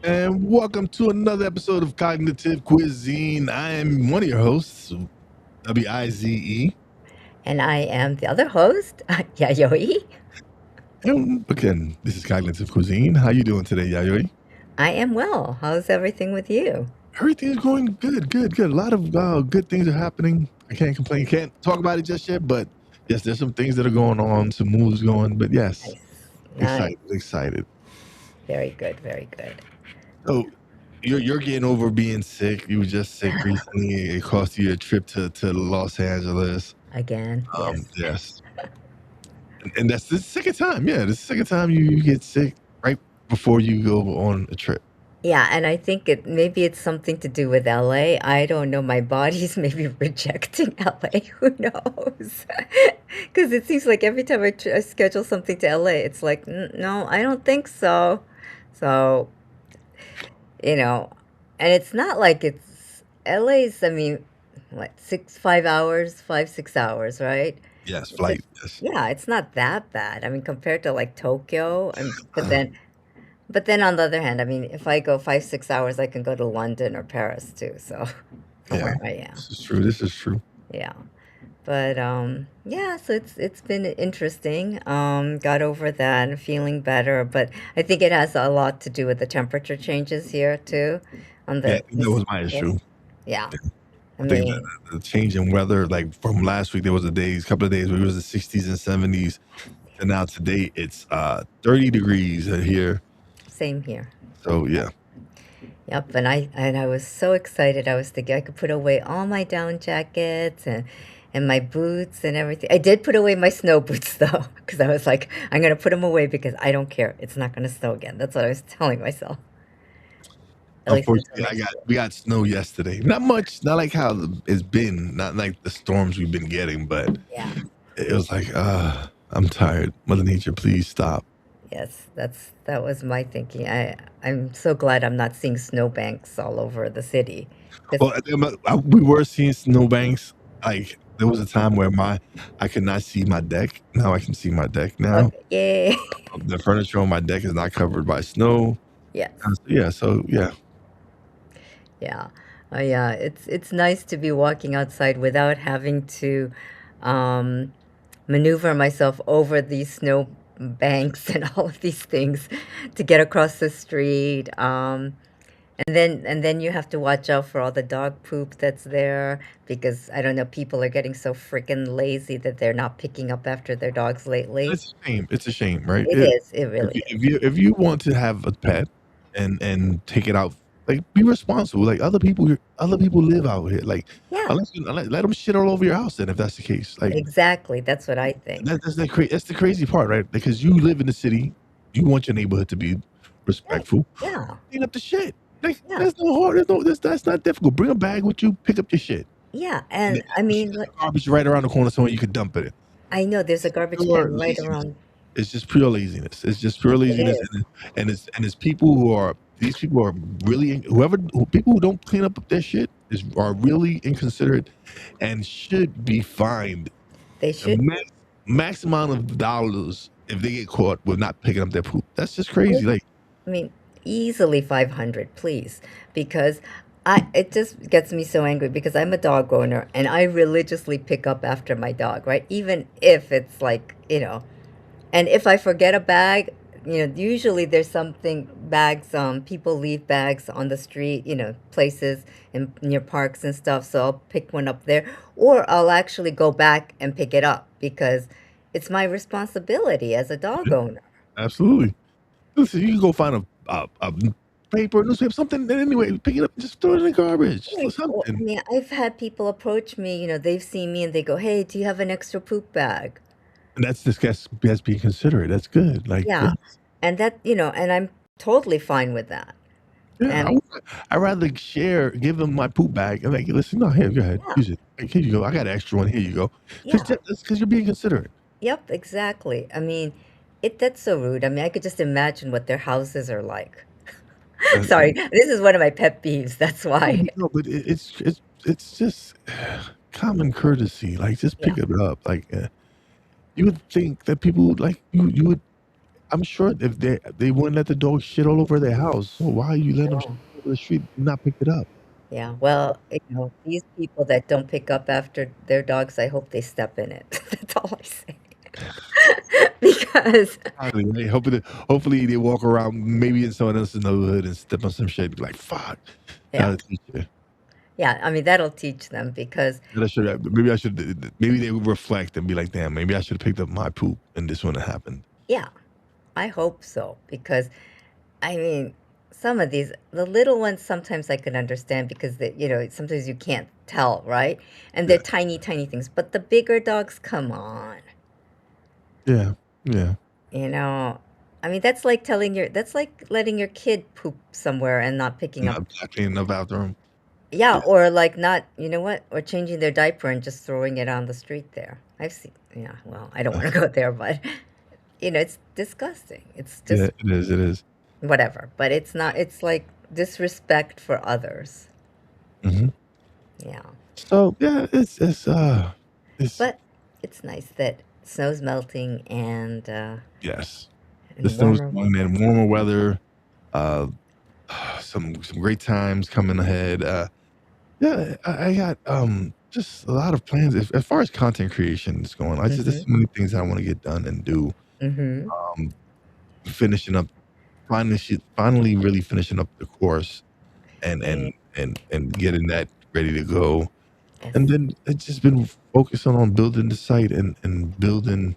And welcome to another episode of Cognitive Cuisine. I am one of your hosts, Wize. And I am the other host, Yayoi. And again, this is Cognitive Cuisine. How you doing today, Yayoi? I am well. How's everything with you? Everything's going good, good, good. A lot of good things are happening. I can't complain. Can't talk about it just yet, but yes, there's some things that are going on, some moves going. But yes, Nice. Nice. excited, excited. Very good. Very good. So you're getting over being sick. You were just sick recently. It cost you a trip to Los Angeles. Again, yes. Yes. And that's the second time. Yeah, the second time you get sick right before you go on a trip. Yeah, and I think maybe it's something to do with LA. I don't know. My body's maybe rejecting LA. Who knows? Because it seems like every time I schedule something to LA, it's like, No, I don't think so." So, you know, and it's not like it's LA's, I mean, what, 5 hours, 6 hours, right? Yes, It's flight. just, Yes. yeah, it's not that bad. I mean, compared to like Tokyo, but then on the other hand, I mean, if I go 5, 6 hours, I can go to London or Paris too. So from Yeah, where I am, this is true. This is true. yeah. But yeah, so it's been interesting. Got over that and feeling better, but I think it has a lot to do with the temperature changes here too, on Yeah, the that was East my issue. Coast. Yeah, I I think that mean, the change in weather, like from last week, there was couple of days where it was the 60s and 70s, and now today it's 30 degrees here. same here. So yeah. Yep, and I was so excited. I was thinking I could put away all my down jackets and my boots and everything. I did put away my snow boots though, because I was like, I'm gonna put them away because I don't care. It's not gonna snow again. That's what I was telling myself, at least until Unfortunately, next year. we got snow yesterday. Not much, not like how it's been, not like the storms we've been getting, but Yeah. it was like, I'm tired. Mother Nature, please stop. Yes, that was my thinking. I'm so glad I'm not seeing snowbanks all over the city. 'Cause- Well, we were seeing snowbanks. Like there was a time where I could not see my deck. Now I can see my deck. Now okay, yay. the furniture on my deck is not covered by snow. Yes. Yeah, so yeah, Yeah. Yeah, it's nice to be walking outside without having to um, maneuver myself over these snow banks and all of these things to get across the street. And then you have to watch out for all the dog poop that's there because I don't know, people are getting so freaking lazy that they're not picking up after their dogs lately. it's a shame. It's a shame, right? It is. It really is. If you want to have a pet and take it out, like be responsible. Like other people live out here. Like Yeah, unless let them shit all over your house. Then if that's the case, like exactly. That's what I think. that's the crazy part, right? Because you live in the city, you want your neighborhood to be Right. respectful. Yeah. Clean up the shit. Like Yeah. that's no hard. That's not difficult. Bring a bag with you. Pick up your shit. Yeah. And And I there's mean, garbage right around the corner somewhere you could dump it in. I know there's a garbage Pure can right laziness. around. It's just pure laziness. It's just pure It laziness, is. and it's people who are these people are really people who don't clean up their shit are really inconsiderate and should be fined They a should be. max amount of dollars if they get caught with not picking up their poop. That's just crazy. Oh, Like I mean, easily 500, please, because it just gets me so angry because I'm a dog owner and I religiously pick up after my dog, right? Even if it's like, and if I forget a bag, usually there's something bags, people leave bags on the street, places in near parks and stuff, so I'll pick one up there, or I'll actually go back and pick it up because it's my responsibility as a dog owner. absolutely. Listen, you can go find a paper, newspaper, something. Anyway, pick it up, and just throw it in the garbage. Right. Well, I Something. mean, I've had people approach me, they've seen me and they go, "Hey, do you have an extra poop bag?" And that's being considerate. That's good. Like, yeah, Yeah. And and I'm totally fine with that. yeah. And I rather give them my poop bag and like, listen, no, here, go ahead, yeah, use it. Like, here you go. I got an extra one. Here you go. Because yeah, that's because you're being considerate. yep, exactly. I mean, that's so rude. I mean, I could just imagine what their houses are like. Uh, Sorry, this is one of my pet peeves. That's why. no, but it's just common courtesy. Like, just Yeah. pick it up. Like, you would think that people like you would. I'm sure if they wouldn't let the dog shit all over their house, so why are you letting them shit Oh, all over the street and not pick it up? yeah. Well, these people that don't pick up after their dogs, I hope they step in it. That's all I say. Because, Exactly, right? Hopefully they walk around maybe in someone else's neighborhood and step on some shit, be like, "Fuck." yeah, That'll teach you. yeah. I mean, that'll teach them because, Maybe I should maybe they would reflect and be like, "Damn, maybe I should have picked up my poop and this wouldn't have happened." yeah, I hope so. Because, I mean, some of these, the little ones, sometimes I can understand because sometimes you can't tell, right? And they're Yeah. tiny, tiny things. But the bigger dogs, come on. Yeah. Yeah. You know, I mean, that's like letting your kid poop somewhere and not picking up. Not cleaning the bathroom. Yeah, Yeah. or like not, you know what, or changing their diaper and just throwing it on the street there. I've seen, yeah, well, I don't want to go there, but it's disgusting. It's Yeah, just it is, it is. whatever, but it's not, it's like disrespect for others. Mhm. Yeah. So, yeah, it's But it's nice that snow's melting yes. The and snow's warmer going in, weather. warmer weather, uh, some great times coming ahead. Yeah, I got just a lot of plans. As far as content creation is going, there's Mhm. so many things I want to get done and do. Mhm. Um, finishing up, finally, really finishing up the course and Yeah. getting that ready to go. Yes. And then it's just been focusing on building the site and building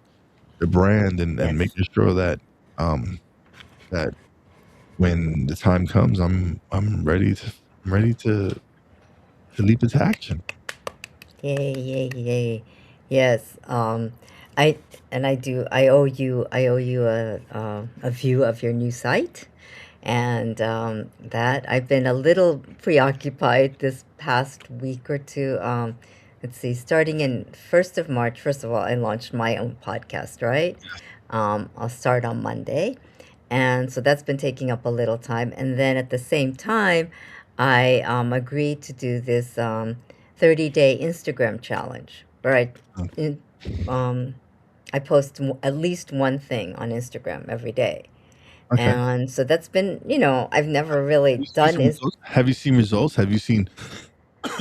the brand and Yes. making sure that um that when the time comes, I'm ready to leap into action. Yay, yay, yay. Yes. I I owe you a view of your new site, and that I've been a little preoccupied this past week or two. Let's see, starting in 1st of March. First of all, I launched my own podcast, right? I'll start on Monday, and so that's been taking up a little time. And then at the same time, I agreed to do this 30-day Instagram challenge where Uh, in, um, I post at least one thing on Instagram every day. Okay. And so that's been, I've never Have really you seen done some is results? Have you seen results? Have you seen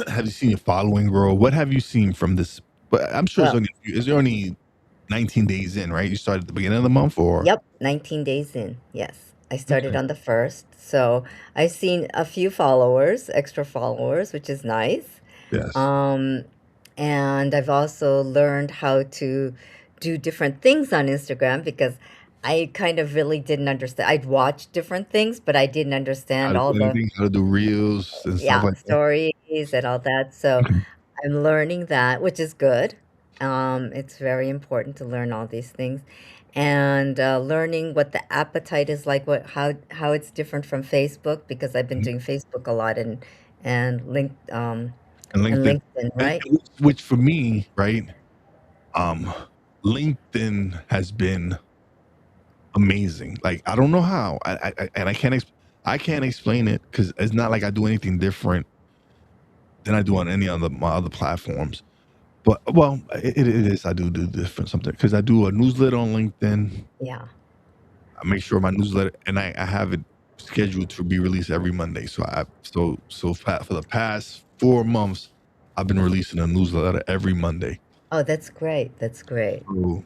have you seen your following grow? What have you seen from this? But I'm sure it's well, only is there only 19 days in, right? You started at the beginning of the month or yep, 19 days in. Yes. I started okay. on the 1st. So I've seen a few followers, extra followers, which is nice. Yes. Um, and I've also learned how to do different things on Instagram because I kind of really didn't understand. I'd watch different things, but I didn't How understand to all do the, anything, how to do reels and stuff yeah, like that. stories and all that. So Okay. I'm learning that, which is good. It's very important to learn all these things, and learning what the appetite is like, how it's different from Facebook because I've been Mhm. doing Facebook a lot And and LinkedIn. LinkedIn, And right? which for me, right? Um, LinkedIn has been amazing. Like I don't know how. And I can't explain it because it's not like I do anything different than I do on any other my other platforms. But well, it is. I do different something because I do a newsletter on LinkedIn. Yeah. I make sure my newsletter and I have it scheduled to be released every Monday. For the past 4 months, I've been releasing a newsletter every Monday. Oh, that's great. That's great. So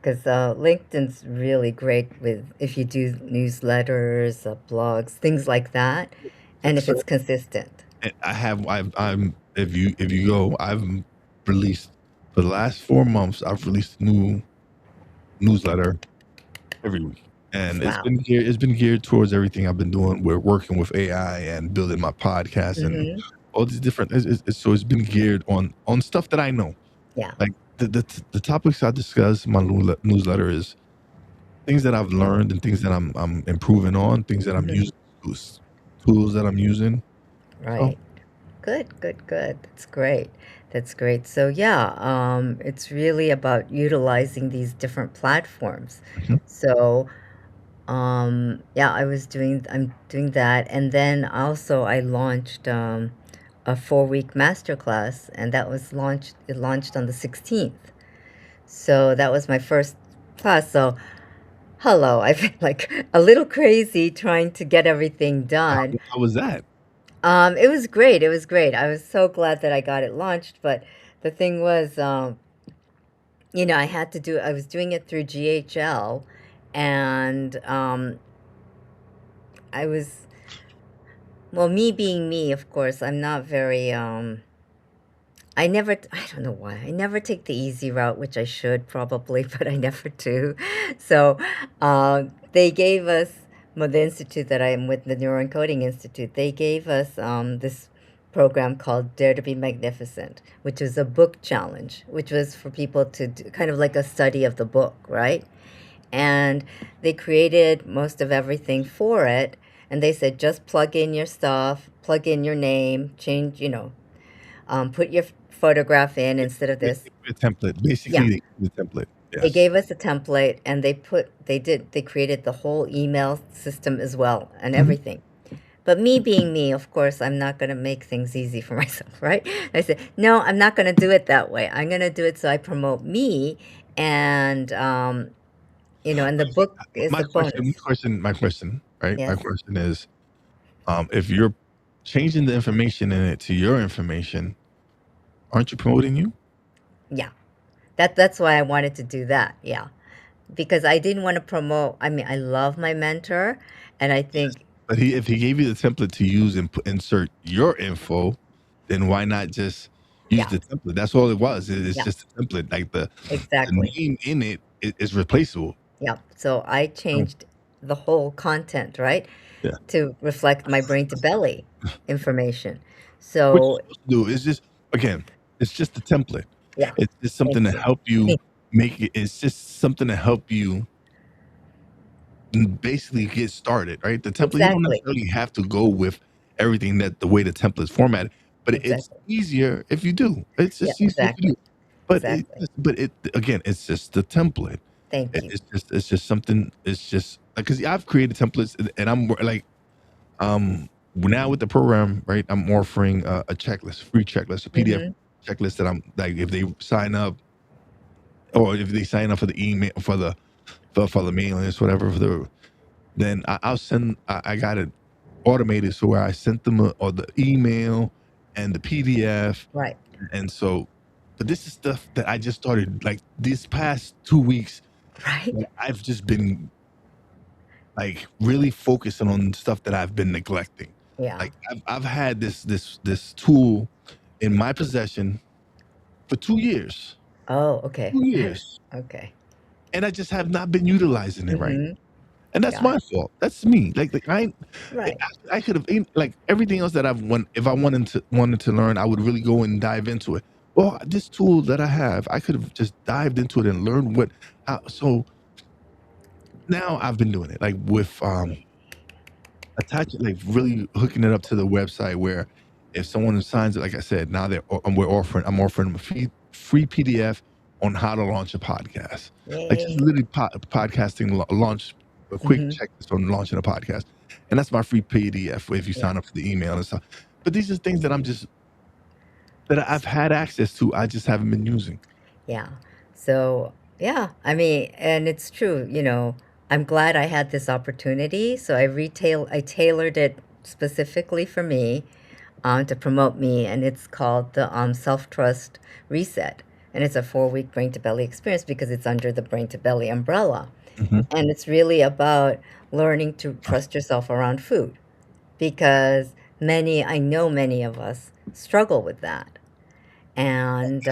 Because LinkedIn's really great with if you do newsletters, blogs, things like that, and if it's so consistent. I'm if you go, I've released for the last 4 months, I've released a new newsletter every week. And Wow. it's been geared towards everything I've been doing. We're working with AI and building my podcast and Mm-hmm. all these different so it's been geared on stuff that I know. Yeah. Like the topics I discuss in my newsletter is things that I've learned and things that I'm improving on, things that I'm Mm-hmm. using, tools that I'm using. So Right. Good, good, good. That's great. That's great. So yeah, it's really about utilizing these different platforms. mhm, So yeah, I'm doing that, and then also I launched a 4-week masterclass, and it launched on the 16th. So that was my first class. So hello, I've been like a little crazy trying to get everything How, done. how was that? It was great. It was great. I was so glad that I got it launched, but the thing was, I had to do, I was doing it through GHL, and I was, well, me being me, of course, I'm not very, I don't know why. I never take the easy route, which I should probably, but I never do. So, they gave us, well, the institute that I am with, the Neuroencoding Institute, they gave us this program called Dare to be Magnificent, which is a book challenge, which was for people to do kind of like a study of the book, right? And they created most of everything for it. And they said, just plug in your stuff, plug in your name, change, put your photograph in instead of They this. gave you a template. Yeah, Basically, they gave you a template. they Yes. gave us a template and they created the whole email system as well and Mhm. everything. But me being me, of course, I'm not going to make things easy for myself, right? I said, no, I'm not going to do it that way. I'm going to do it so I promote me, and and the book is My a question, bonus. right? My Yes. question is, if you're changing the information in it to your information, aren't you promoting you? Yeah. That's why I wanted to do that. Yeah. Because I didn't want to promote. I mean, I love my mentor, and I Yes. think, But if he gave you the template to use and insert your info, then why not just use yeah, the template? That's all it was. It's yeah, just a template. Like the exactly. name in it is replaceable. Yeah. So I So, changed the whole content, right, yeah. to reflect my brain to belly information. What you're So, supposed to do is just, again, it's just a template. yeah, It's just thank something to you. help you make it. It's just something to help you basically get started, right? The template, you don't Exactly. necessarily have to go with everything that the way the template is formatted, but it's Exactly. easier if you do. It's Yeah, just easier if you exactly. do. But Exactly. it again, it's just the template. Thank you. It's just something. It's just like because I've created templates and I'm like now with the program, right? I'm offering a checklist, free checklist, a PDF Mhm. checklist that I'm like if they sign up or if they sign up for the email for the mailing list, whatever for the then I'll send. I got it automated, so where I sent them or the email and the PDF, Right. and so. But this is stuff that I just started like these past 2 weeks. Right? That I've just been like really focusing on stuff that I've been neglecting. Yeah. Like I've had this tool in my possession for 2 years, Oh, okay. 2 years, Okay. and I just have not been utilizing it right. Mhm. And that's Got my it. fault. That's me. Like Right. I could have like everything else that I've won. If I wanted to learn, I would really go and dive into it. Well, this tool that I have, I could have just dived into it and learned what. How, so now I've been doing it like with attach it, like really hooking it up to the website where if someone signs it, like I said, now I'm offering them a free PDF on how to launch a podcast. Like just Yay. literally podcasting launch a quick Mhm. checklist on launching a podcast. And that's my free PDF if you Yeah. sign up for the email and stuff. But these are things that that I've had access to. I just haven't been using. Yeah. So, yeah, I mean, and it's true, I'm glad I had this opportunity. So I tailored it specifically for me, to promote me, and it's called the Self Trust Reset. And it's a 4-week brain to belly experience because it's under the brain to belly umbrella. Mhm. And it's really about learning to trust yourself around food because I know many of us struggle with that. And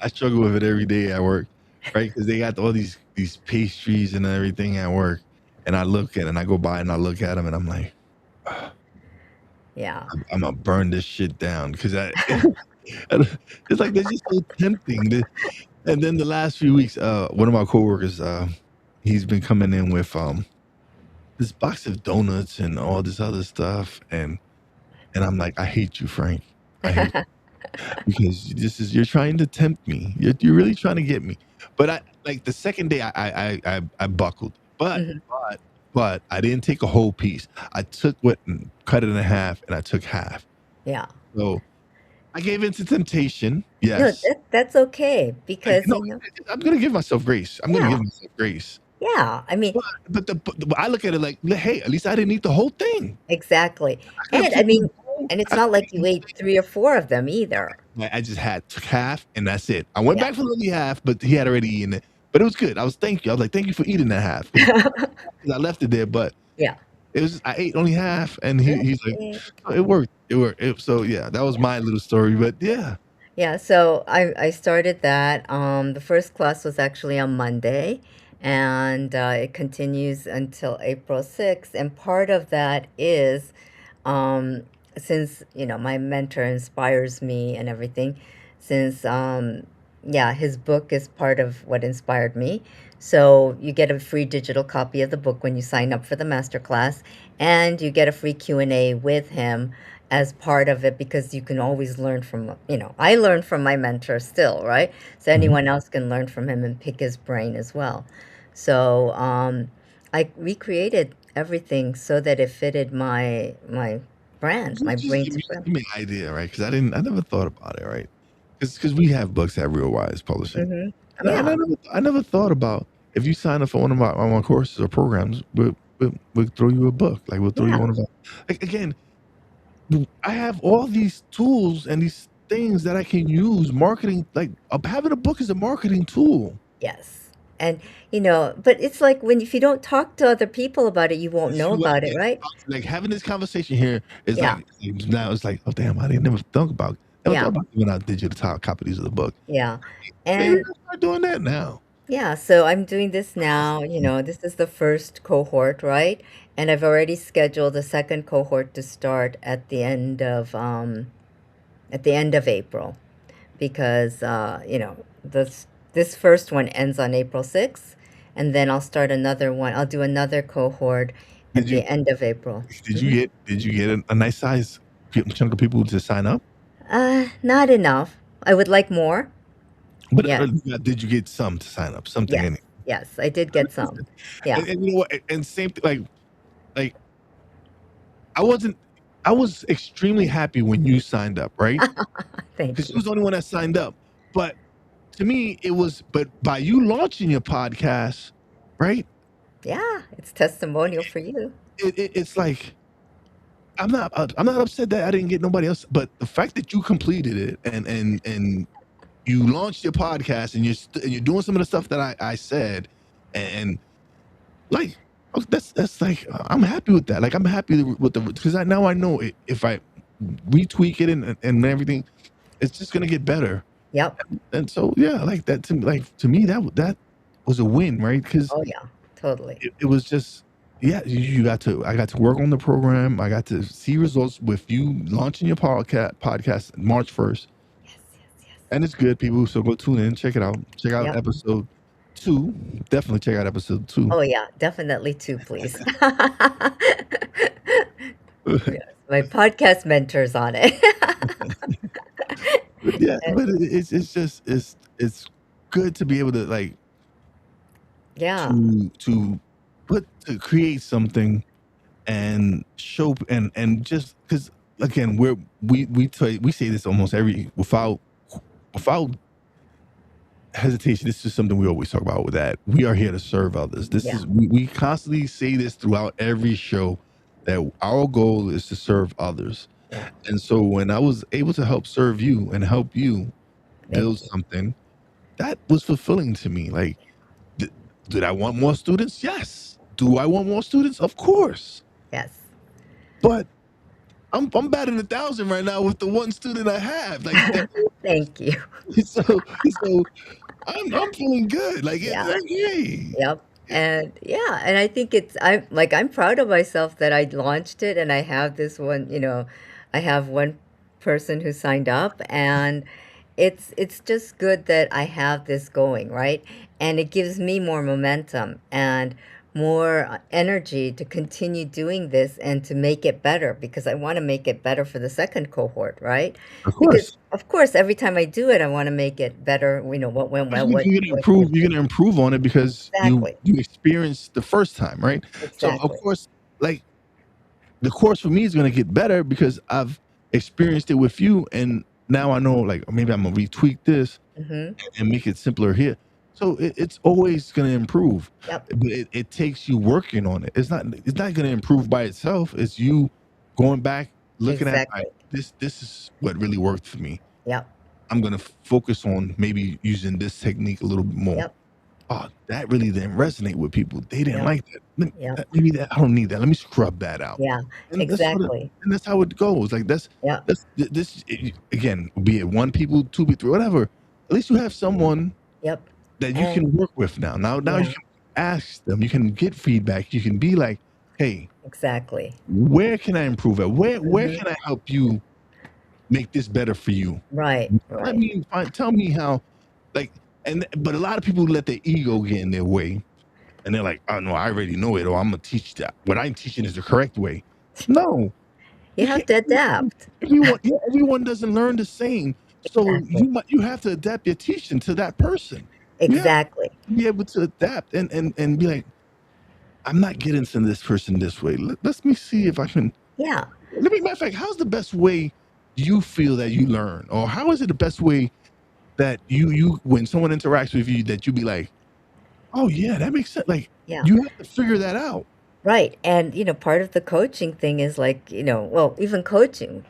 I struggle with it every day at work, right? Because they got all these pastries and everything at work, and I look at it and I go by and I look at them and I'm like, yeah. I'm gonna burn this shit down because it's like they're just so tempting. And then the last few weeks, one of my coworkers, he's been coming in with this box of donuts and all this other stuff, and I'm like, I hate you, Frank. I hate because you're trying to tempt me. You're really trying to get me. But I like the second day I buckled. Mhm. But I didn't take a whole piece. I took what cut it in half and I took half. Yeah. So I gave in to temptation. No, Yes. that's okay because, No, I'm gonna give myself grace. I'm gonna yeah, give myself grace. Yeah, I mean, But I look at it like, hey, at least I didn't eat the whole thing. exactly. I could have And I took the mean, bowl. and it's I could not like you ate 3 or 4 of them either. I just took half and that's it. I went Yeah. back for the other half, but he had already eaten it. But it was good. Thank you. I was like, thank you for eating that half because I left it there. But Yeah. it was I ate only half, and he's like, Yeah. oh, it worked. It worked. So yeah, that was my little story. But yeah, Yeah, so I started that. The first class was actually on Monday, and it continues until April 6th. And part of that is, um, since, my mentor inspires me and everything, since, yeah, his book is part of what inspired me. So you get a free digital copy of the book when you sign up for the masterclass, and you get a free Q&A with him as part of it because you can always learn from, I learn from my mentor still, right? So mhm. anyone else can learn from him and pick his brain as well. So I recreated everything so that it fitted my brand, my brain's Just brand. give me an idea, right? Because I never thought about it, right? Because we have books at Real Wise Publishing, Hmm. and Yeah, I never thought about if you sign up for one of my courses or programs, we'll throw you a book, like we'll throw you yeah, one of our, like again, I have all these tools and these things that I can use. Marketing, like having a book is a marketing tool. yes. And but it's like when if you don't talk to other people about it, you won't It's know you what about it, yeah, right? like having this conversation here is Yeah, like now it's like, oh damn, I didn't never thought yeah, about giving out digital copies of the book. yeah. Maybe And I'll start doing that now. yeah, so I'm doing this now. This is the first cohort, right? And I've already scheduled the second cohort to start at the end of April because this first one ends on April 6th, and then I'll start another one. I'll do another cohort Did at you the end of April. Hmm. did you get a nice size chunk of people to sign up? Not enough. I would like more. But Yes, did you get some to sign up? Something yes, in it. yes. I did get some. Yeah. And you know what? And same thing, like I wasn't. I was extremely happy when you signed up, right? Thank Because you you. was the only one that signed up. But to me, it was. But by you launching your podcast, right? Yeah, it's testimonial for you. It's like I'm not upset that I didn't get nobody else. But the fact that you completed it and you launched your podcast and and you're doing some of the stuff that I said, and like that's like I'm happy with that. Like I'm happy with the because now I know if I retweak it and everything, it's just gonna get better. Yep. And so yeah, like that to me that was a win, right? Because Oh, yeah, totally. it was just yeah, you got to I got to work on the program. I got to see results with you launching your podcast March 1st. Yes, yes, yes. And it's good, people. So go tune in, check it out. Check out Yep. episode 2. Definitely check out episode 2. Oh, yeah, definitely 2, please. Yes, my podcast mentor's on it. But yeah, And but it's just it's good to be able to like yeah, to create something and show and just because again we say this almost every without hesitation. This is something we always talk about with that we are here to serve others. This yeah, is we constantly say this throughout every show that our goal is to serve others. yeah. And so when I was able to help serve you and help you Thank build you. something, that was fulfilling to me. Like, d- did I want more students? Yes. Do I want more students? Of course. Yes. But I'm batting 1,000 right now with the one student I have. Like that. Thank you. So I'm feeling good. Like it's Yeah. like, hey, Yep. And yeah, and I think I'm proud of myself that I launched it and I have this one, I have one person who signed up, and it's just good that I have this going, right? And it gives me more momentum and more energy to continue doing this and to make it better because I want to make it better for the second cohort, right? of Because course. of course every time I do it I want to make it better, what went well, what did You're gonna improve on it because exactly. you experienced the first time, right? So of Exactly. course, like the course for me is gonna get better because I've experienced it with you, and now I know like maybe I'm gonna retweak this Mhm. and make it simpler here. So it's always going to improve, Yep. but it takes you working on it. It's not going to improve by itself. It's you going back, looking at, all right, Exactly. this is what really worked for me. Yep. I'm going to focus on maybe using this technique a little bit more. Yep. Oh, that really didn't resonate with people. They didn't Yep. like that. Yep. Maybe that I don't need that. Let me scrub that out. Yeah. And Exactly. that's how it goes. Like Yep. this again, be it one people, two people, three, whatever. At least you have someone Yep. that you And can work with now. Now you yeah, can ask them. You can get feedback. You can be like, hey, exactly. where can I improve at? Where Hmm. can I help you make this better for you? Right. Let Right. me tell me how. Like, but a lot of people let their ego get in their way, and they're like, oh no, I already know it, or I'm gonna teach that. What I'm teaching is the correct way. No, You you have can't. to adapt. Everyone doesn't learn the same. So Exactly. you have to adapt your teaching to that person. You have Exactly. to be able to adapt and be like, I'm not getting to this person this way. Let me see if I can. Yeah. Let me, matter of fact, how's the best way you feel that you learn, or how is it the best way that you when someone interacts with you that you be like, oh yeah, that makes sense. Like Yeah. you have to figure that out. Right. And, part of the coaching thing is like, well, even coaching,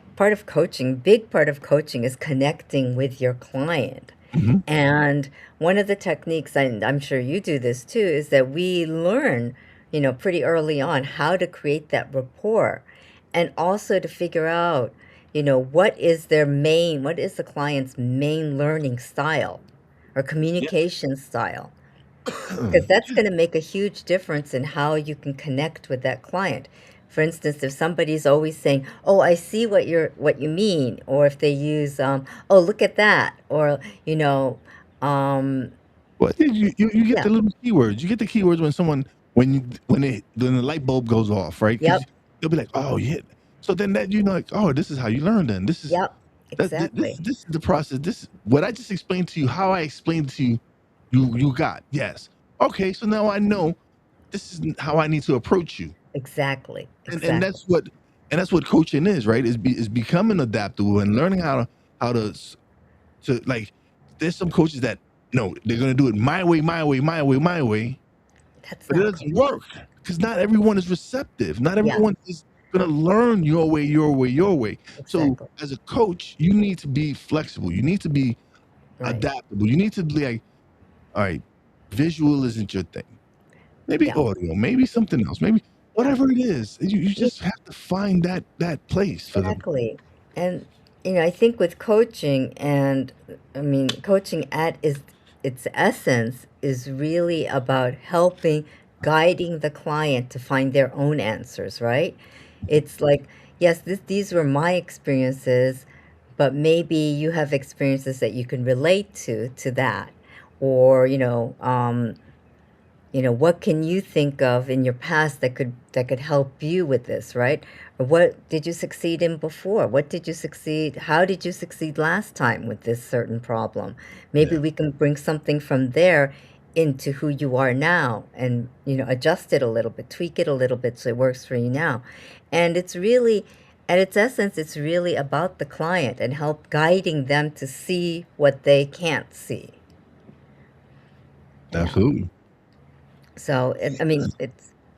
big part of coaching is connecting with your client. Mhm. And one of the techniques, and I'm sure you do this too, is that we learn, pretty early on how to create that rapport and also to figure out, what is the client's main learning style or Yeah. communication style. Because that's Yeah. going to make a huge difference in how you can connect with that client. For instance, if somebody's always saying, "Oh, I see what you mean," or if they use, "Oh, look at that," or um, Well, you get yeah, the little keywords. You get the keywords when someone when the light bulb goes off, right? Because yep, they'll be like, oh yeah. So then that like, oh, this is how you learn. Then this is yep, exactly, this is the process. This what I just explained to you. How I explained to you, you got yes. Okay, so now I know this is how I need to approach you, exactly, and exactly. that's what coaching is, right? Is becoming adaptable and learning how to like. There's some coaches that no, they're gonna do it my way, my way, my way, my way, That's but it not doesn't coaching. work because not everyone is receptive. Not Yeah, everyone is gonna learn your way, your way, your way. So exactly. as a coach, you need to be flexible. You need to be Right. adaptable. You need to be like, all right, visual isn't your thing. Maybe Yeah. audio, maybe something else, maybe Yeah. whatever it is. You Yeah. just have to find that place for them. Exactly. And I think with coaching and I mean coaching at is its essence is really about helping guiding the client to find their own answers, right? It's like, yes, these were my experiences, but maybe you have experiences that you can relate to that. Or, what can you think of in your past that could help you with this, right? Or what did you succeed in before? What did you succeed? How did you succeed last time with this certain problem? Maybe Yeah, we can bring something from there into who you are now and, adjust it a little bit, tweak it a little bit so it works for you now. And it's really, at its essence, it's really about the client and help guiding them to see what they can't see. Yeah. absolutely. So, I mean,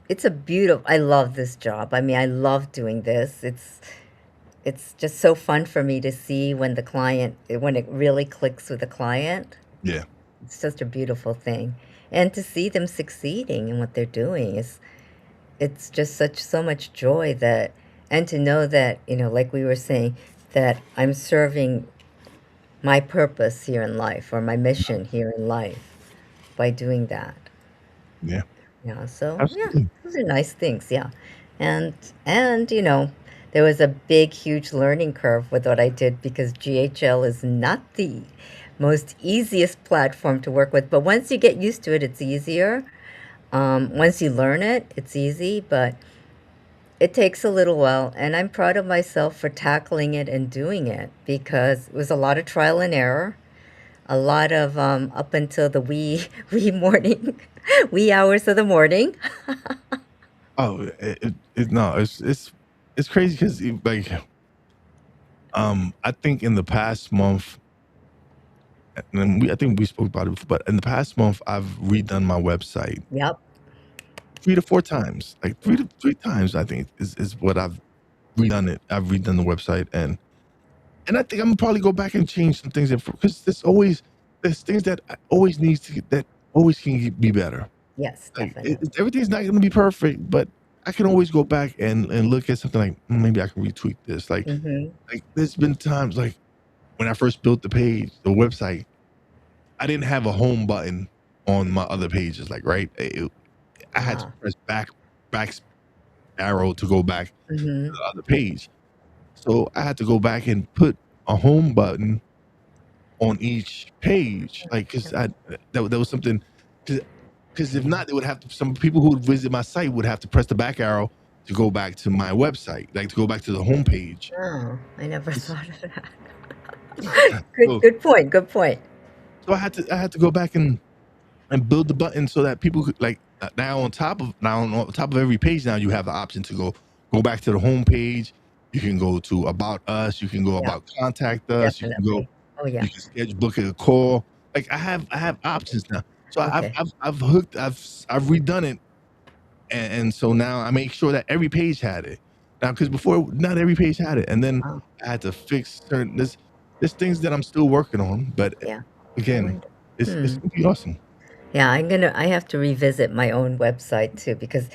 it's a beautiful. I love this job. I mean, I love doing this. It's just so fun for me to see when it really clicks with the client. Yeah, It's just a beautiful thing, and to see them succeeding in what they're doing is it's just so much joy that, and to know that like we were saying, that I'm serving my purpose here in life or my mission here in life by doing that. yeah, Yeah, so yeah, absolutely. those are nice things, yeah. And there was a big, huge learning curve with what I did because GHL is not the most easiest platform to work with. But once you get used to it, it's easier. Once you learn it, it's easy, but it takes a little while. And I'm proud of myself for tackling it and doing it because it was a lot of trial and error, a lot of up until the wee morning, wee hours of the morning. Oh, no, it's crazy because like I think in the past month and I think we spoke about it before, but in the past month, I've redone my website Yep. 3 to 4 times, like Yeah. 3 times, I think is what I've redone it. I've redone the website, and I think I'm gonna probably go back and change some things because there's things that I always needs to that always can be better. Yes, Like, definitely. everything's not gonna be perfect, but I can always go back and look at something like, maybe I can retweak this." Mhm. Like, there's been times, like, when I first built the website, I didn't have a home button on my other pages, like, right? I had to Ah. press back arrow to go back to Mhm. the other page. So, I had to go back and put a home button on each page, like, 'cause Yep. that was something 'cause if not, they would have to some people who would visit my site would have to press the back arrow to go back to my website, like, to go back to the homepage. Oh, I never It's thought of that. yeah, Good good point, good point. so I had to go back and build the button so that people could like now on top of every page now you have the option to go back to the home page. You can go to about us, you can go Yeah, about contact us, definitely. Oh, yeah. you can schedule book a call. Like I have options now. So Okay. I've redone it and so now I make sure that every page had it. Now because before not every page had it. And then Wow. I had to fix certain there's things that I'm still working on, but Yeah. I again, wonder. it's Hmm. gonna be awesome. Yeah, I have to revisit my own website too because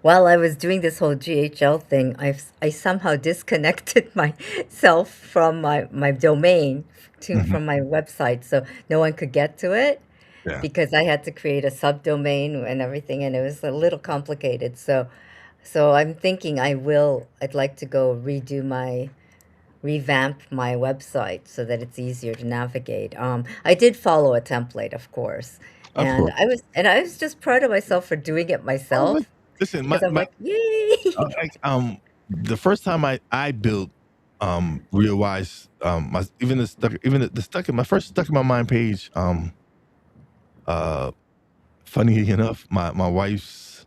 while I was doing this whole GHL thing, I somehow disconnected myself from my domain to Mhm. from my website, so no one could get to it Yeah. because I had to create a subdomain and everything, and it was a little complicated. So I'm thinking I'd like to go revamp my website so that it's easier to navigate. I did follow a template, of course, Of and course. I was just proud of myself for doing it Oh, li myself listen, because I'm like, "Yay!" like, the first time I built, Real-Wise, my even the stuck in my first stuck in my mind page, uh, funny enough, my wife's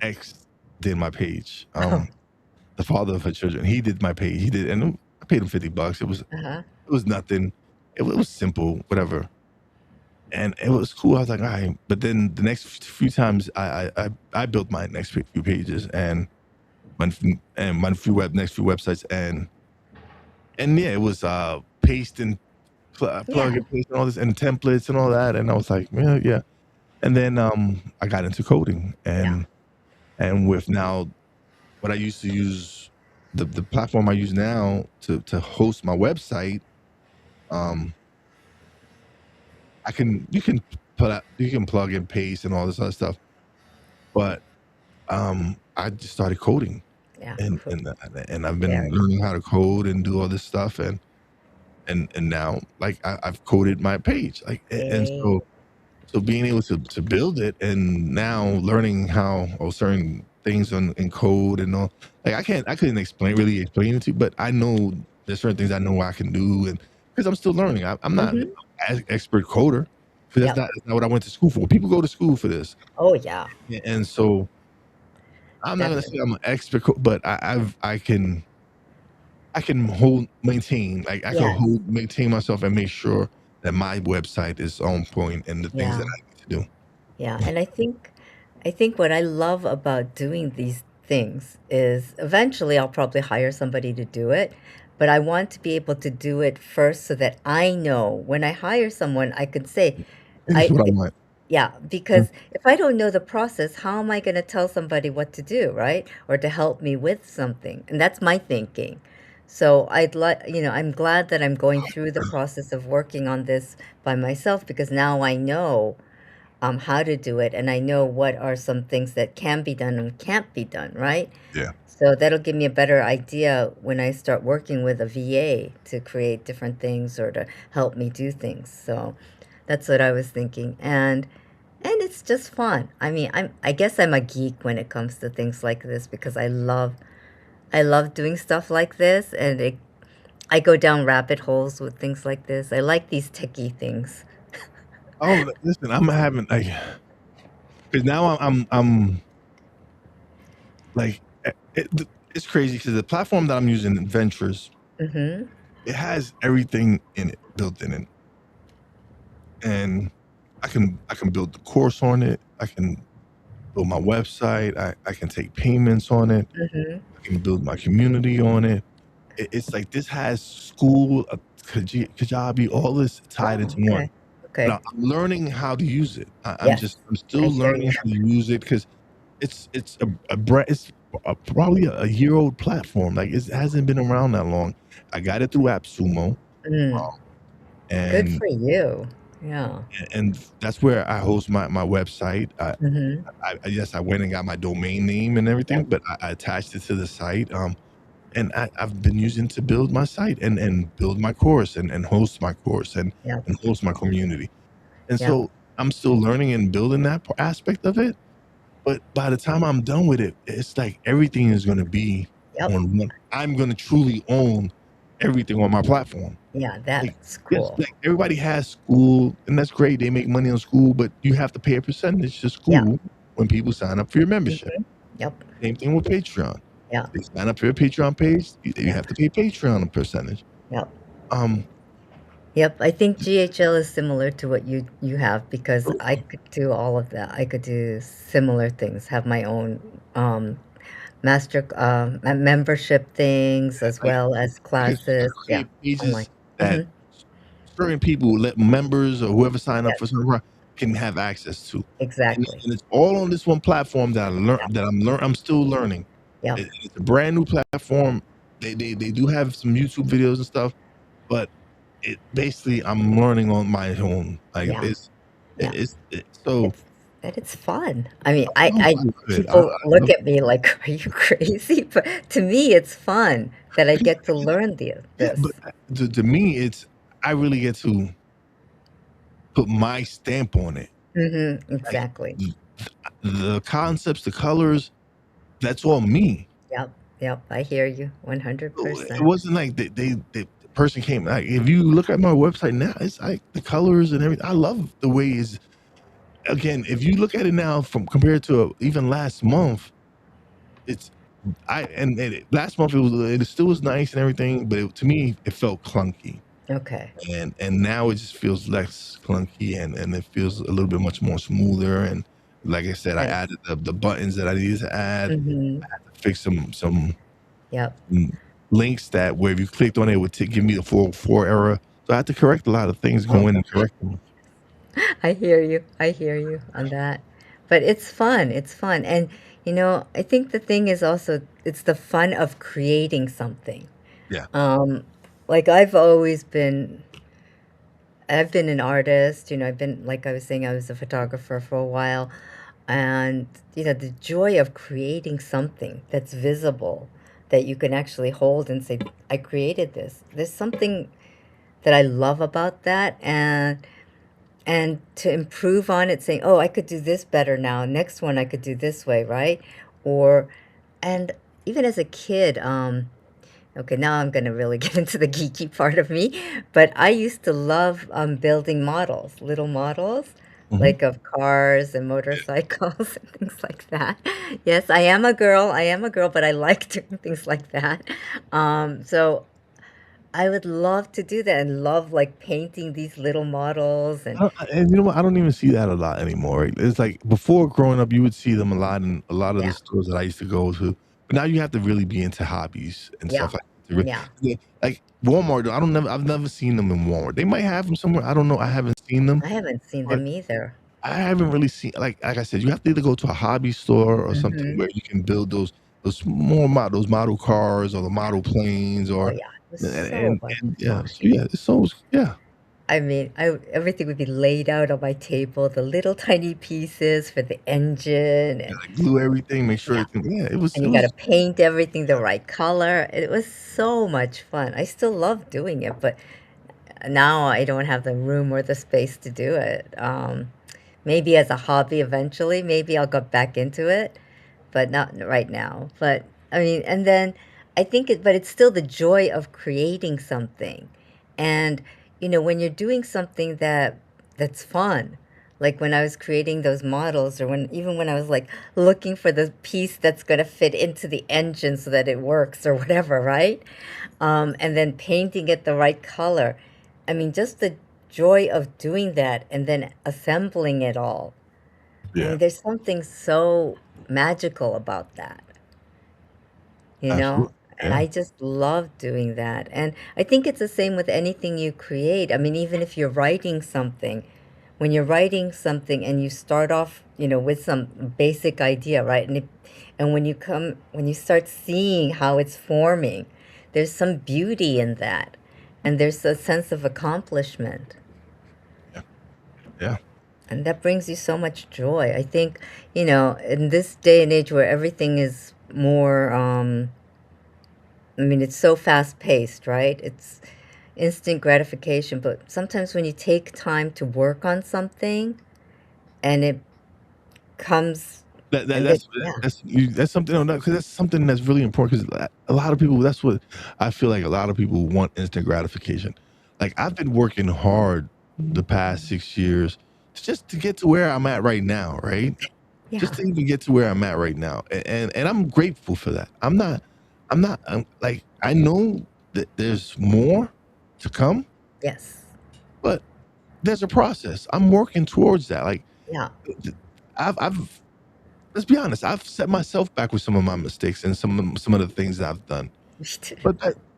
ex did my page, Oh, the father of her children, he did my page, he did and I paid him $50. uh-huh. It was nothing. It was simple, whatever, and it was cool. I was like, "Alright," but then the next few times I built my next few pages and my few next few websites and yeah, it was paste and plug Yeah, and paste and all this and templates and all that. And I was like, yeah, yeah. And then I got into coding yeah, and with now what I used to use the platform I use now to host my website, um, I can you can plug and paste and all this other stuff. But I just started coding yeah. and Cool. and and I've been Very, learning how to code and do all this stuff and now like I've coded my page like and yay. so being able to build it and now learning how or certain things in code and all like I couldn't really explain it to you, but I know there's certain things I know I can do and because I'm still learning. I'm not Mhm. as expert coder because Yep. that's not what I went to school for. People go to school for this, Oh, yeah, and so I'm not gonna say definitely. I'm an expert, but I can hold maintain, like, I can Yes. hold maintain myself and make sure that my website is on point and the things that Yeah. I need to do. Yeah, and I think what I love about doing these things is eventually I'll probably hire somebody to do it, but I want to be able to do it first so that I know when I hire someone, I could say, This is I what I want. yeah, Mm, because if I don't know the process, how am I going to tell somebody what to do, right? Or to help me with something? And that's my thinking. So I'm glad that I'm going through the process of working on this by myself because now I know how to do it, and I know what are some things that can be done and can't be done, right? yeah, So that'll give me a better idea when I start working with a VA to create different things or to help me do things. So that's what I was thinking. And it's just fun. I mean, I guess I'm a geek when it comes to things like this because I love doing stuff like this and I go down rabbit holes with things like this. I like these techie things. oh, listen, I'm having, like 'cause now I'm, like, it's crazy because the platform that I'm using, Ventures, Mhm. it has everything in it, built in it. and I can build the course on it. I can build my website. I can take payments on it. Mhm. I can build my community on it. It's like this has school, Kajabi, all this tied into Oh, one. okay. But Okay. I'm learning how to use it. Yes. I'm I still hear you. learning how to use it because it's it's probably a year-old platform. Like, it hasn't been around that long. I got it through AppSumo, Mm. Good and for you. Yeah. that's where I host my website. Mhm. Yes, I went and got my domain name and everything, Yep. but I attached it to the site, and I've been using to build my site and build my course and host my course Yep. and host my community. And Yep. so I'm still learning and building that aspect of it. But by the time I'm done with it, it's like everything is going to be Yep. on one. I'm going to truly own everything on my platform. Yeah, Like, that's yes, cool. like everybody has school, and that's great. They make money on school, but you have to pay a percentage to Yeah. school when people sign up for your membership. Mhm. Yep. Same thing with Patreon. Yeah. They sign up for your Patreon page, you Yeah. have to pay Patreon a percentage. Yep. Um, Yep. I think GHL is similar to what you have because I could do all of that. I could do similar things, have my own membership things as like well as I classes. Yeah. create Online. pages that Mhm. certain people, let members or whoever sign up Yes. for something can have access to, Exactly. and it's all on this one platform that Yeah. I'm still learning. Yep. It's a brand new platform. They do have some YouTube videos and stuff, but it basically I'm learning on my own. Like, Yeah. Yeah. so It's it's fun. I mean, no, I I love it. people I look love at me like, "Are you crazy?" But to me, it's fun that I get to learn yeah, but this. to me, it's I really get to put my stamp on it. Mhm, Like, exactly. the concepts, the colors, that's all me. Yep, yep, I hear you It 100%. wasn't like the person came like, if you look at my website now, it's like the colors and everything. I love the way it's again, if you look at it now from compared to even last month, it's I and last month it still was nice and everything, but to me it felt clunky. Okay, And now it just feels less clunky and it feels a little bit much more smoother. And like I said, I nice. added the buttons that I needed to add, Mhm, fix yep. some links that where if you clicked on it, it would give me the 404 error. So I had to correct a lot of things, Oh, go in and correct them. I hear you on that. But it's fun, and, I think the thing is also it's the fun of creating something. Yeah. Um, like, I've been an artist, I've been like I was saying, I was a photographer for a while, and, the joy of creating something that's visible, that you can actually hold and say, "I created this." There's something that I love about that, and to improve on it, saying, "Oh, I could do this better now. Next one I could do this way," right? Or and even as a kid, okay, now I'm gonna really get into the geeky part of me, but I used to love, building models, little models, Mhm. like of cars and motorcycles and things like that. Yes, I am a girl, but I like doing things like that. So I would love to do that and love, like, painting these little models and And you know what? I don't even see that a lot anymore. It's like before growing up, you would see them a lot in a lot of the yeah, stores that I used to go to. But now you have to really be into hobbies and yeah, stuff like that. yeah. Yeah, like Walmart, I've never seen them in Walmart. They might have them somewhere. I don't know. I haven't seen them, I haven't seen but them either. I haven't really seen like I said, you have to either go to a hobby store or something Mhm. where you can build those model cars or the model planes Oh, or yeah. It was so much yeah. fun. So yeah, it's so yeah. I mean, I everything would be laid out on my table, the little tiny pieces for the engine and Gotta glue everything, make sure yeah, everything. Yeah, and it you gotta was. paint everything the right color. It was so much fun. I still love doing it, but now I don't have the room or the space to do it. Maybe as a hobby eventually, maybe I'll get back into it, but not right now. But I mean, and then I think but it's still the joy of creating something. And, when you're doing something that's fun, like when I was creating those models or even when I was like looking for the piece that's going to fit into the engine so that it works or whatever, right? And then painting it the right color. I mean, just the joy of doing that and then assembling it all. I Yeah, mean, there's something so magical about that, you know? absolutely. And Yeah. I just love doing that. And I think it's the same with anything you create. I mean, even if you're writing something, when you're writing something and you start off, with some basic idea, right? And when you start seeing how it's forming, there's some beauty in that. And there's a sense of accomplishment. Yeah. Yeah. And that brings you so much joy. I think, in this day and age where everything is more, I mean, it's so fast paced, right? It's instant gratification. But sometimes when you take time to work on something and it comes, That, that and it, that's yeah, that's something on that because that's something that's really important because a lot of people that's what I feel like a lot of people want instant gratification. Like I've been working hard the past 6 years just to get to where I'm at right now, right? Just yeah, to even get to where I'm at right now, and I'm grateful for that. Like I know that there's more to come, yes, but there's a process. I'm working towards that. Like yeah, th- I've let's be honest. I've set myself back with some of my mistakes and some of the things that I've done. me too.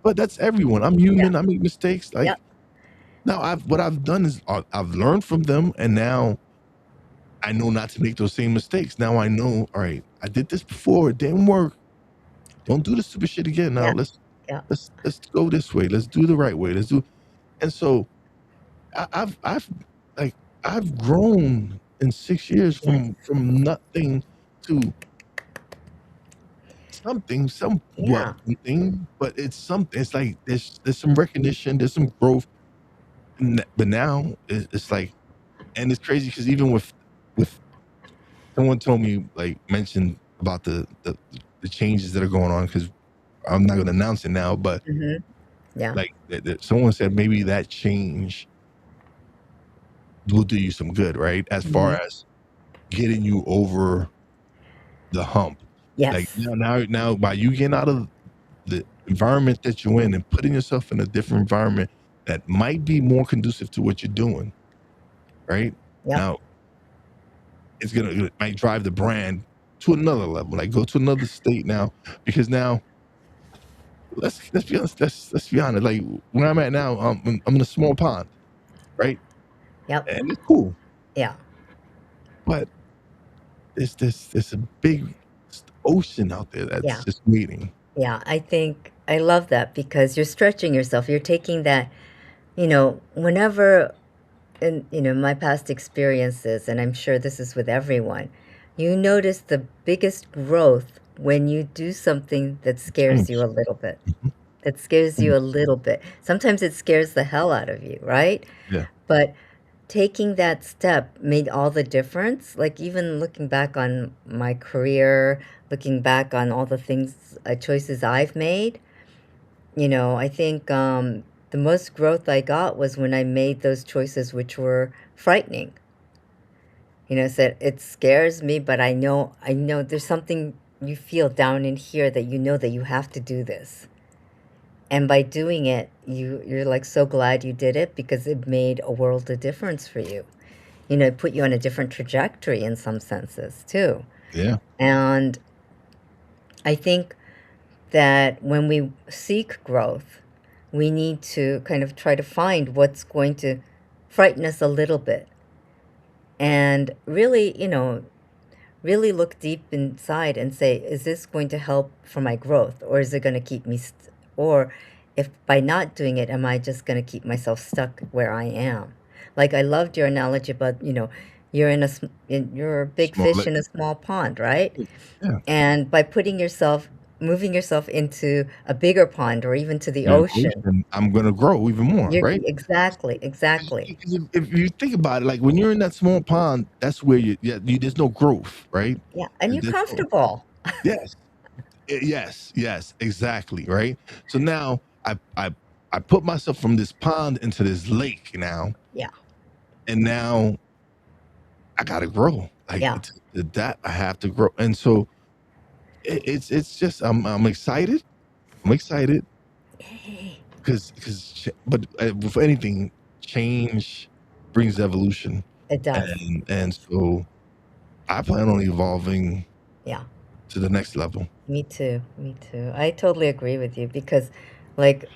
But that's everyone. I'm Yeah, human. I make mistakes. yeah, Like now, what I've done is I've learned from them, and now I know not to make those same mistakes. Now I know. All right, I did this before. It didn't work. Don't do the stupid shit again. Now yeah, yeah, let's go this way. Let's do the right way. Let's do. And so I've like I've grown in 6 years yes, from nothing to something, somewhat yeah, something, but it's something. It's like there's some recognition, there's some growth, but now it's like, and it's crazy because even with someone told me like mentioned about the changes that are going on because I'm not going to announce it now, but hmm, yeah, like someone said maybe that change will do you some good, right? As far hmm, as getting you over the hump. Like yes, now by you getting out of the environment that you're in and putting yourself in a different environment that might be more conducive to what you're doing, right? yep, Now it might drive the brand to another level, like go to another state now, because now let's be honest, let's be honest. Like where I'm at now, I'm in a small pond, right? yep, And it's cool, yeah. but there's a big ocean out there Yeah. that's just waiting. Yeah, I think I love that because you're stretching yourself. You're taking that, whenever in, my past experiences, and I'm sure this is with everyone, you notice the biggest growth when you do something that scares you Change. a little bit. Mhm. That scares you a Change. little bit. Sometimes it scares the hell out of you, right? Yeah. But taking that step made all the difference. Like even looking back on my career, looking back on all the things, choices I've made, I think the most growth I got was when I made those choices which were frightening. Said it scares me, but I know there's something you feel down in here that you know that you have to do this. And by doing it, you're like so glad you did it because it made a world of difference for you. It put you on a different trajectory in some senses too. Yeah. And I think that when we seek growth, we need to kind of try to find what's going to frighten us a little bit and really, really look deep inside and say, is this going to help for my growth or is it going to keep me, or if by not doing it, am I just going to keep myself stuck where I am? Like I loved your analogy about, you're you're a big Small fish in a small pond, right? yeah. And by moving yourself into a bigger pond or even to the And ocean, I'm gonna grow even more, you're right? exactly, exactly. Because if you think about it, like when you're in that small pond, that's where there's no growth, right? Yeah, and you're There's no comfortable. yes, yes, exactly, right. So now I put myself from this pond into this lake now, Yeah, and now I gotta grow. Like yeah. that I have to grow, and so it's just I'm excited. I'm excited Yay. because but for anything, change brings evolution, It does. and so I plan on evolving Yeah. to the next level. Me too. Me too. I totally agree with you because, like,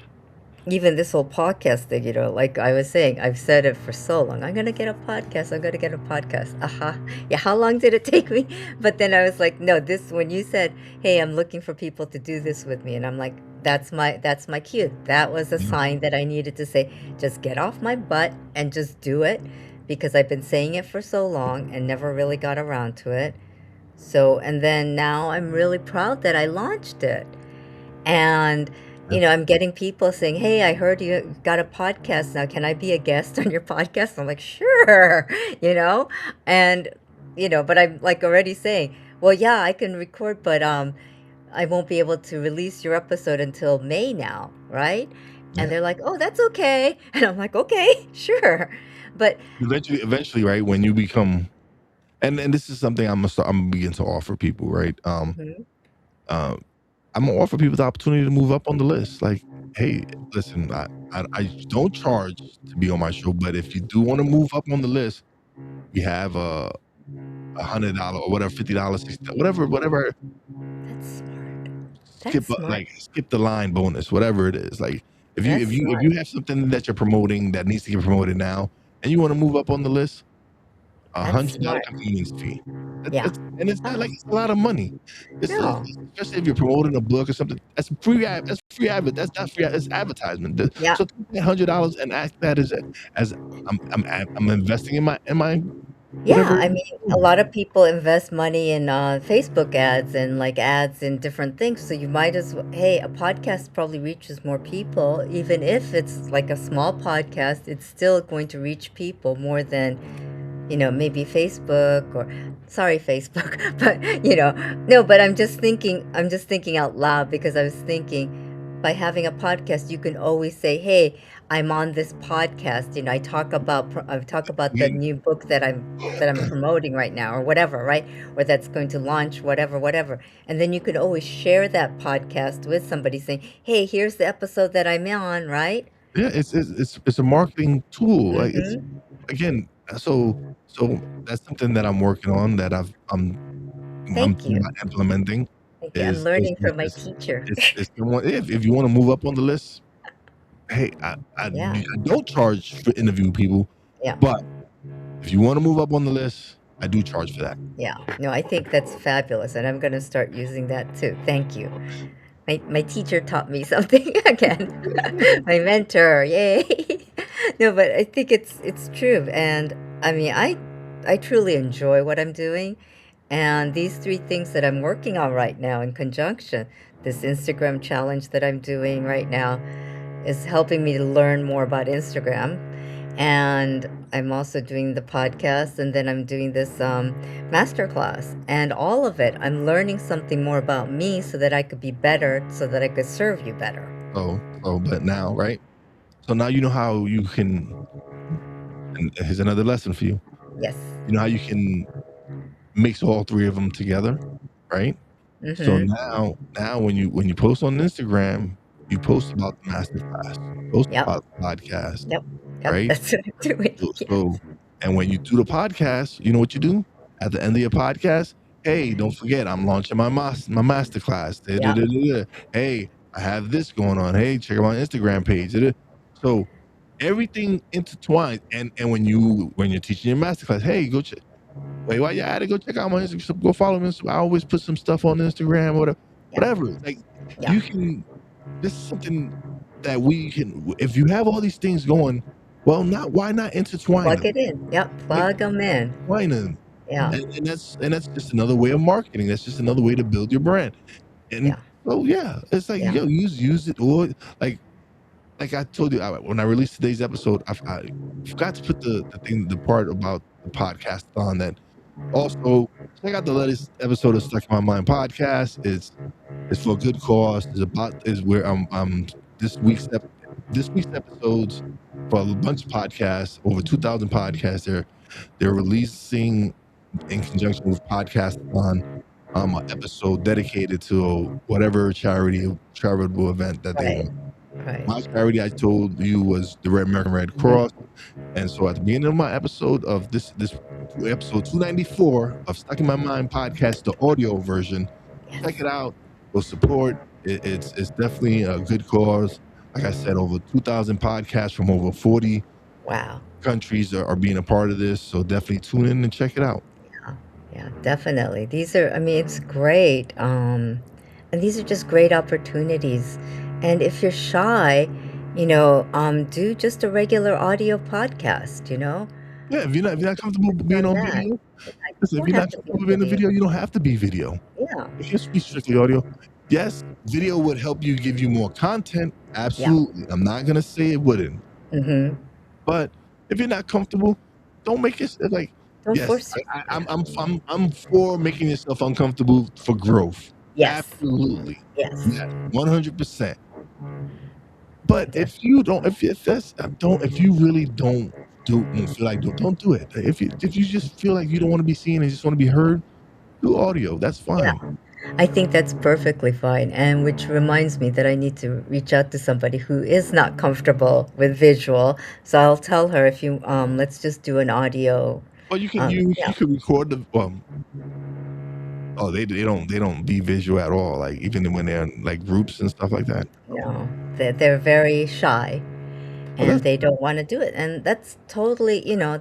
even this whole podcast thing, like I was saying, I've said it for so long. I'm gonna get a podcast. I'm gonna get a podcast. Aha. Yeah. How long did it take me? But then I was like, no. This when you said, "Hey, I'm looking for people to do this with me," and I'm like, that's my cue. That was a Yeah. sign that I needed to say, just get off my butt and just do it, because I've been saying it for so long and never really got around to it. So, and then now I'm really proud that I launched it. And, Yeah. I'm getting people saying, "Hey, I heard you got a podcast now. Can I be a guest on your podcast?" I'm like, "Sure," you know? And, but I'm like already saying, "Well, yeah, I can record, but I won't be able to release your episode until May now, right?" And Yeah. they're like, "Oh, that's okay." And I'm like, "Okay, sure." But Eventually, right, when you become, and this is something I'm gonna begin to offer people, right? mhm, Uh, I'm gonna offer people the opportunity to move up on the list. Like, hey, listen, I don't charge to be on my show, but if you do want to move up on the list, we have $100 or whatever, $50, 60, whatever, that's smart. skip That's smart. like skip the line bonus, whatever it is. Like, if you That's if you if smart. you have something that you're promoting that needs to get promoted now, and you want to move up on the list, a That's $100 smart. convenience fee. Yeah. And it's not like it's a lot of money. No. Especially if you're promoting a book or something. That's free. That's free advert. That's not free. It's advertisement. Yeah. So take that $100 and act that as I'm investing in my Yeah, whatever it I is mean, I'm a doing. lot of people invest money in Facebook ads and like ads in different things. So you might as well, hey, a podcast probably reaches more people. Even if it's like a small podcast, it's still going to reach people more than, maybe Facebook or, sorry, Facebook, but, no, but I'm just thinking out loud because I was thinking by having a podcast, you can always say, hey, I'm on this podcast. I talk about the Again, new book that I'm promoting right now or whatever, right? Or that's going to launch, whatever, whatever. And then you could always share that podcast with somebody saying, hey, here's the episode that I'm on, right? yeah, it's a marketing tool. Like, it's Mm-hmm. again, so that's something that I'm working on, that I'm Thank thinking you. about implementing. Thank you. I'm Is learning from my teacher. is someone, if you want to move up on the list, hey, I Yeah. don't charge for interview people, Yeah. but if you want to move up on the list, I do charge for that. Yeah. No, I think that's fabulous. And I'm going to start using that too. Thank you. My teacher taught me something again. My mentor, yay! No, but I think it's true, and I mean, I truly enjoy what I'm doing, and these three things that I'm working on right now in conjunction, this Instagram challenge that I'm doing right now, is helping me to learn more about Instagram, and I'm also doing the podcast, and then I'm doing this masterclass, and all of it, I'm learning something more about me so that I could be better, so that I could serve you better. But now, right? So now you know how you can, and here's another lesson for you. Yes. You know how you can mix all three of them together, right? So Mm-hmm. now when you post on Instagram, you post about the masterclass, post Yep. about the podcast, Yep. Yep. right? That's what I'm doing. So, Yeah. so and when you do the podcast, you know what you do at the end of your podcast? Hey, don't forget, I'm launching my masterclass. Da, da, Yeah. da, da, da. Hey, I have this going on. Hey, check out my Instagram page. Da, da. So everything intertwines. And when you're teaching your masterclass, hey, go check. Wait, why you at it? Go check out my Instagram. Go follow me. I always put some stuff on Instagram, whatever. Yeah. Whatever. Like, Yeah. you can. This is something that we can. If you have all these things going, well, not why not intertwine Plug them? it in. Yep. Like, Plug them in. intertwine them, Yeah. and that's just another way of marketing. That's just another way to build your brand. And Yeah. so yeah, it's like, Yeah. yo, use it, or like I told you, when I released today's episode, I forgot to put the part about the podcast on that. Also, check out the latest episode of Stuck in My Mind podcast. It's for a good cause. Is where I'm this week's episodes for a bunch of podcasts, over 2,000 podcasts. They're releasing in conjunction with Podcastathon, an episode dedicated to whatever charitable event that they Right. want. Right. My charity, I told you, was the American Red Cross. And so at the beginning of my episode of this episode 294 of Stuck in My Mind podcast, the audio version, check Yes. it out. We'll support. It's definitely a good cause. Like I said, over 2,000 podcasts from over 40 Wow. countries are being a part of this. So definitely tune in and check it out. Yeah, yeah, definitely. These are, I mean, it's great. And these are just great opportunities. And if you're shy, do just a regular audio podcast, Yeah, if you're not comfortable being on on that. video, You listen, if don't you're have not to be comfortable being on video. video, you don't have to be video. Yeah, It can be strictly audio. Yes, video would help you give you more content. yeah. Absolutely. I'm not gonna say it wouldn't. Mm-hmm. But if you're not comfortable, don't make it like Don't yes, force I, yourself. I'm for making yourself uncomfortable for growth. Yes, Absolutely. yes. Yes, 100%. But Def- if you really don't feel like don't do it. If you just feel like you don't want to be seen and just want to be heard, do audio. That's yeah, fine. I think that's perfectly fine. And which reminds me that I need to reach out to somebody who is not comfortable with visual. So I'll tell her if you let's just do an audio. Or you Yeah, could record the oh they don't be visual at all, like even when they're in like groups and stuff like that. no, they're very shy Oh, and that's they don't want to do it. And that's totally, or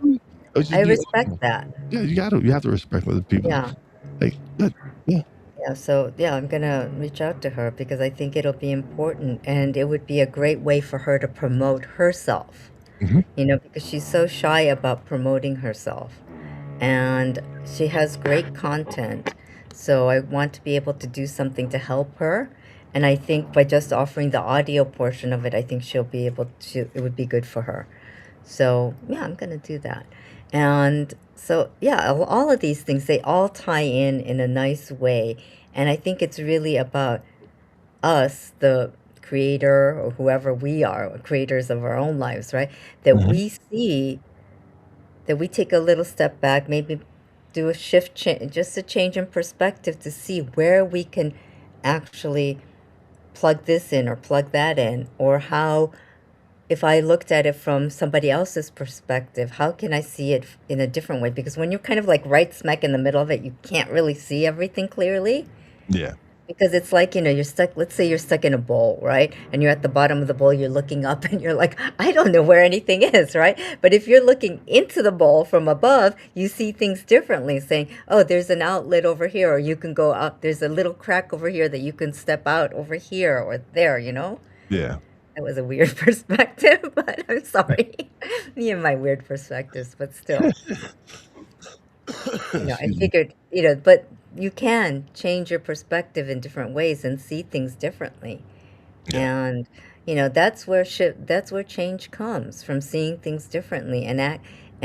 just I be respect that. yeah, you have to respect other people. Yeah. Like good. Yeah. Yeah, so yeah, I'm gonna reach out to her because I think it'll be important and it would be a great way for her to promote herself, Hmm. because she's so shy about promoting herself. And she has great content. So I want to be able to do something to help her. And I think by just offering the audio portion of it, I think she'll be able to, it would be good for her. So yeah, I'm going to do that. And so yeah, all of these things, they all tie in a nice way. And I think it's really about us, the creator or whoever we are, creators of our own lives, right? That Hmm. we see that we take a little step back, maybe do a just a change in perspective to see where we can actually plug this in or plug that in, or how, if I looked at it from somebody else's perspective, how can I see it in a different way? Because when you're kind of like right smack in the middle of it, you can't really see everything clearly. Yeah. Because it's like, you're stuck, let's say you're stuck in a bowl, right? And you're at the bottom of the bowl, you're looking up and you're like, I don't know where anything is, right? But if you're looking into the bowl from above, you see things differently, saying, oh, there's an outlet over here, or you can go out, there's a little crack over here that you can step out over here or there. Yeah. That was a weird perspective, but I'm sorry. Me and my weird perspectives, but still. I Excuse me. figured, but you can change your perspective in different ways and see things differently. Yeah. And, that's where change comes from seeing things differently and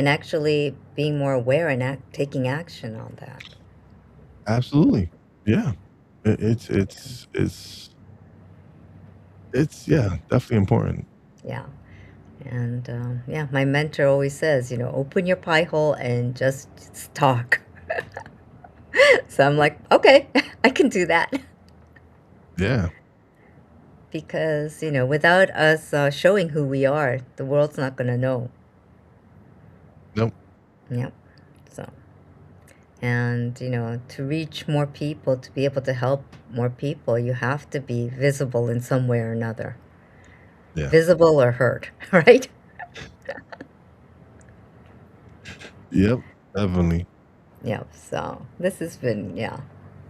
actually being more aware and taking action on that. Absolutely. Yeah. It's yeah, definitely important. Yeah. And yeah, my mentor always says, open your pie hole and just talk. So I'm like, okay, I can do that. Yeah. Because, without us showing who we are, the world's not going to know. Nope. Yep. So, and, to reach more people, to be able to help more people, you have to be visible in some way or another. Yeah. Visible or heard, right? Yep. Definitely. Yep. So, this has been, yeah,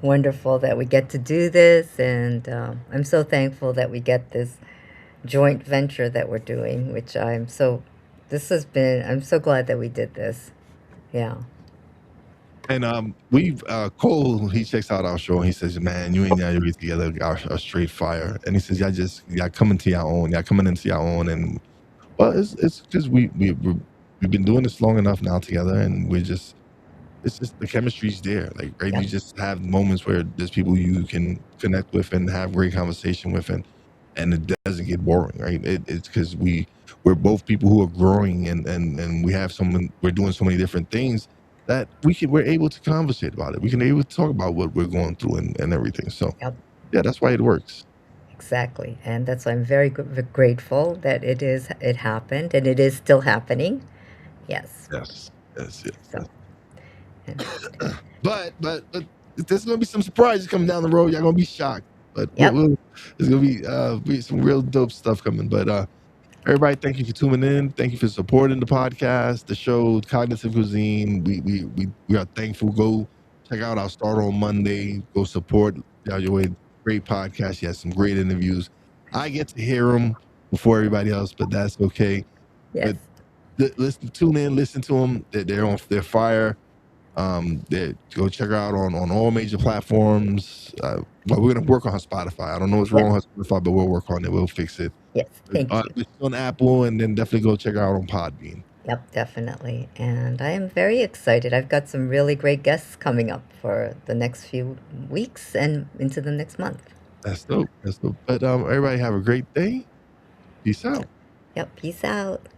wonderful that we get to do this. And I'm so thankful that we get this joint venture that we're doing, which I'm so glad that we did this. Yeah. And we've Cole, he checks out our show and he says, man, you and Yayoi together are straight fire. And he says, y'all coming to your own, y'all coming into your own. And well, it's because we've been doing this long enough now together, and it's just the chemistry's there. Like, right, Yep. you just have moments where there's people you can connect with and have great conversation with, and it doesn't get boring, right? It's because we're both people who are growing, and we're doing so many different things that we're able to conversate about it. We can able to talk about what we're going through and everything. So Yep. yeah, that's why it works. Exactly. And that's why I'm very grateful that it happened and it is still happening. Yes. Yes, yes, yes, So, and but there's gonna be some surprises coming down the road. Y'all gonna be shocked, but yep. there's gonna be some real dope stuff coming. But everybody, thank you for tuning in. Thank you for supporting the podcast, the show, Cognitive Cuisine. We are thankful. Go check out our start on Monday. Go support Yayoi. Great podcast. He has some great interviews. I get to hear them before everybody else, but that's okay. Yes. But listen, tune in, listen to them. They're fire. Go check her out on all major platforms. Well, we're gonna work on Spotify. I don't know what's Yes. wrong with Spotify, but we'll work on it. We'll fix it. Yes. Thank you. But she's on Apple, and then definitely go check her out on Podbean. Yep, definitely. And I am very excited. I've got some really great guests coming up for the next few weeks and into the next month. That's dope. That's dope. But everybody have a great day. Peace out. Yep. Peace out.